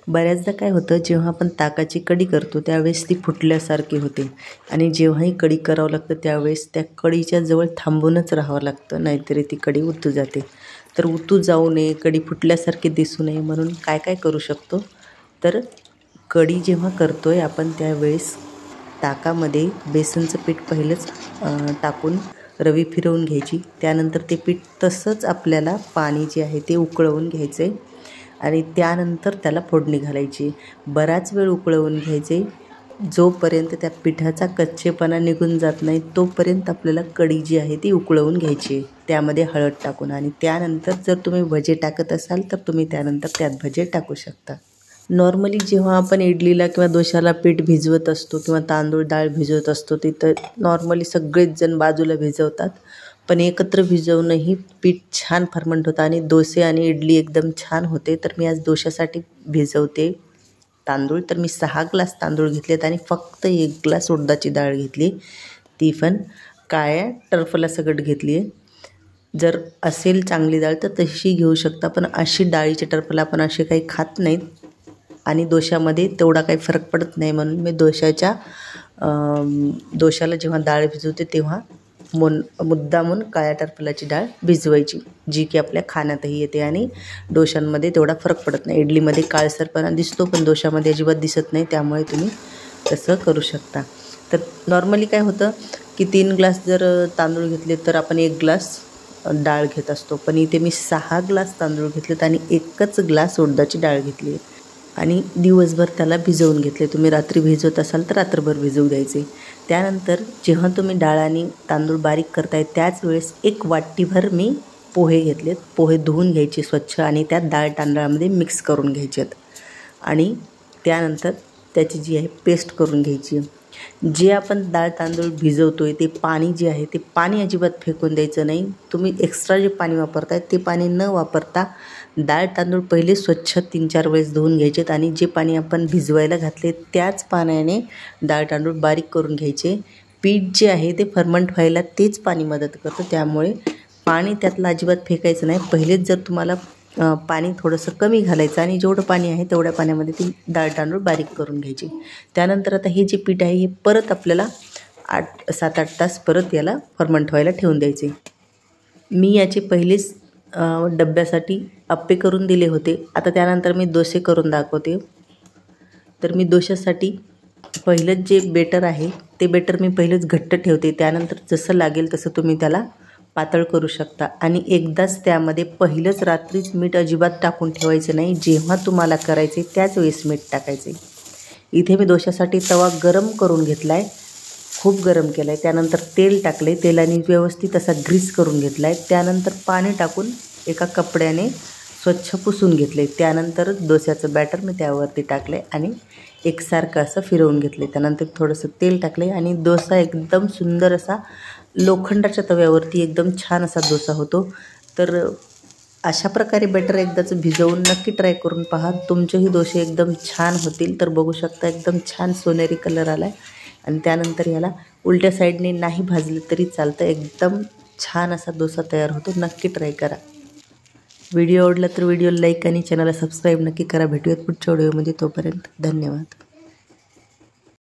बऱ्याचदा काय होतं, जेव्हा आपण ताकाची कढी करतो त्यावेळेस ती फुटल्यासारखी होते आणि जेव्हाही कढी करावं लागतं त्यावेळेस त्या कढीच्या जवळ थांबूनच राहावं लागतं, नाहीतरी ती कढी उतू जाते. तर उतू जाऊ नये, कढी फुटल्यासारखी दिसू नये म्हणून काय काय करू शकतो, तर कढी जेव्हा करतोय आपण त्यावेळेस ताकामध्ये बेसनचं पीठ पहिलंच टाकून रवी फिरवून घ्यायची. त्यानंतर ते पीठ तसंच आपल्याला पाणी जे आहे ते उकळवून घ्यायचं आहे आणि त्यानंतर त्याला फोडणी घालायची. बराच वेळ उकळवून घ्यायचे, जोपर्यंत त्या पिठाचा कच्चेपणा निघून जात नाही तोपर्यंत आपल्याला कढी जी आहे ती उकळवून घ्यायची त्यामध्ये हळद टाकून. आणि त्यानंतर जर तुम्ही भजे टाकत असाल तर तुम्ही त्यानंतर त्यात भजे टाकू शकता. नॉर्मली जेव्हा आपण इडलीला किंवा डोशाला पीठ भिजवत असतो किंवा तांदूळ डाळ भिजवत असतो तिथं नॉर्मली सगळेच जण बाजूला भिजवतात, पण एकत्र भिजवणंही पीठ छान फर्मंट होतं आणि डोसे आणि इडली एकदम छान होते. तर मी आज डोशासाठी भिजवते तांदूळ. तर मी 6 ग्लास तांदूळ घेतलेत आणि फक्त 1 ग्लास उडदाची डाळ घेतली, ती पण काळ्या टरफला सकट घेतली आहे. जर असेल चांगली डाळ तर तशी घेऊ शकता, पण अशी डाळीची टरफल आपण असे काही खात नाहीत आणि डोशामध्ये तेवढा काही फरक पडत नाही, म्हणून मी डोशाला जेव्हा डाळ भिजवते तेव्हा मुद्दामून काळ्या टरफलाची डाळ भिजवायची, जी की आपल्या खाण्यातही येते आणि डोशांमध्ये तेवढा फरक पडत नाही. इडलीमध्ये काळसरपणा दिसतो पण डोशामध्ये अजिबात दिसत नाही, त्यामुळे तुम्ही तसं करू शकता. तर नॉर्मली काय होतं की 3 ग्लास जर तांदूळ घेतले तर आपण 1 ग्लास डाळ घेत असतो, पण इथे मी 6 ग्लास तांदूळ घेतलेत आणि 1च ग्लास उडदाची डाळ घेतली आहे आणि दिवसभर त्याला भिजवून घेतले. तुम्ही रात्री भिजवत असाल तर रात्रभर भिजवू द्यायचे. त्यानंतर जेव्हा तुम्ही डाळ आणि तांदूळ बारीक करताय त्याच वेळेस 1 वाटीभर मी पोहे घेतलेत. पोहे धुवून घ्यायचे स्वच्छ आणि त्यात डाळ तांदळामध्ये मिक्स करून घ्यायचे आणि त्यानंतर त्याची जी आहे पेस्ट करून घ्यायची. जे आपण डाळ तांदूळ भिजवतोय ते पाणी जे आहे ते पाणी अजिबात फेकून द्यायचं नाही. तुम्ही एक्स्ट्रा जे पाणी वापरताय ते पाणी न वापरता डाळ तांदूळ पहिले स्वच्छ 3-4 वेळेस धुवून घ्यायचेत आणि जे पाणी आपण भिजवायला घातले त्याच पाण्याने डाळ तांदूळ बारीक करून घ्यायचे. पीठ जे आहे ते फर्मंट व्हायला तेच पाणी मदत करतं, त्यामुळे पाणी त्यातलं अजिबात फेकायचं नाही. पहिलेच जर तुम्हाला पाणी थोडंसं कमी घालायचं आणि जेवढं पाणी आहे तेवढ्या पाण्यामध्ये ती डाळ तांदूळ बारीक करून घ्यायची. त्यानंतर आता हे जे पीठ आहे हे परत आपल्याला 7-8 तास परत याला फर्मंट व्हायला ठेवून द्यायचे. मी याचे पहिलेच डब्यासाठी अप्पे करून दिले होते. आता त्यानंतर मी डोसे करून दाखवते. तर मी डोशासाठी पहिलंच जे बेटर आहे ते बेटर मी पहिलेच घट्ट ठेवते, त्यानंतर जसं लागेल तसं तुम्ही त्याला पातळ करू शकता आणि एकदाच त्यामध्ये पहिलंच रात्रीच मीठ अजिबात टाकून ठेवायचं नाही. जेव्हा तुम्हाला करायचे त्याच वेळेस मीठ टाकायचे. इथे मी डोशासाठी तवा गरम करून घेतला आहे, खूप गरम केला आहे. त्यानंतर तेल टाकले, तेलाने व्यवस्थित असा ग्रीस करून घेतला आहे. त्यानंतर पाणी टाकून एका कपड्याने स्वच्छ पुसून घेतले. त्यानंतर डोस्याचं बॅटर मी त्यावरती टाकले आणि एकसारखं असं फिरवून घेतले. त्यानंतर थोडंसं तेल टाकले आणि डोसा एकदम सुंदर असा लोखंडाच्या तव्यावरती एकदम छान असा डोसा होतो. तर अशा प्रकारे बॅटर एकदाच भिजवून नक्की ट्राय करून पहा, तुमचेही डोसे एकदम छान होतील. तर बघू शकता एकदम छान सोनेरी कलर आला आहे आणि त्यानंतर याला उलट्या साईडने नाही भाजलं तरी चालतं, एकदम छान असा डोसा तयार होतो. नक्की ट्राय करा. व्हिडिओ आवडला तर व्हिडिओला लाईक आणि चॅनलला सबस्क्राईब नक्की करा. भेटूयात पुढच्या व्हिडिओमध्ये, तोपर्यंत धन्यवाद.